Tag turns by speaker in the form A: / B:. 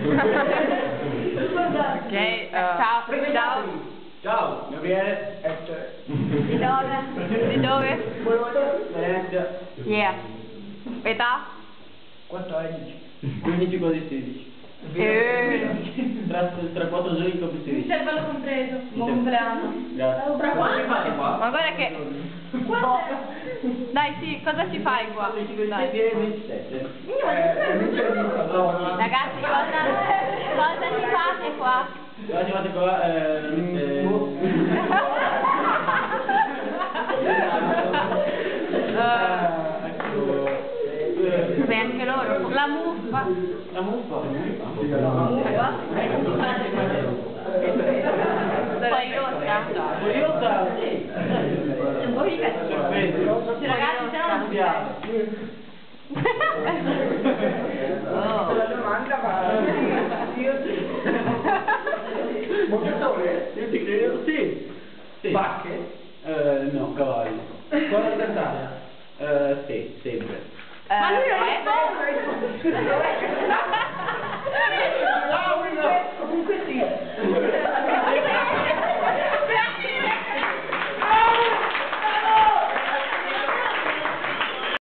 A: Ok, ciao. Ciao.
B: Ciao, Gabriele.
A: Di dove? Di dove?
B: Venezia.
A: Yeah. Età?
B: 14. 15 quasi 16. Tra 4 giorni compri 16.
C: Cervello compreso. Buon compleanno.
B: Grazie. Cosa ci fate qua?
A: Ma guarda che... Dai, sì, cosa ci fai qua? Dai.
B: 27.
A: Ragazzi, cosa ci fate qua?
B: Cosa ci fate qua?
A: Beh, anche loro. La muffa.
B: La muffa?
A: Poi rossa.
B: Curiosa?
C: C'è un po' di cazzo.
A: Ragazzi, se no non piace.
B: La domanda va. Moccatore? Io ti credo, sì. Vacche? No, cavalli. Cosa cantare? Sì, sempre.
C: Ma lui non è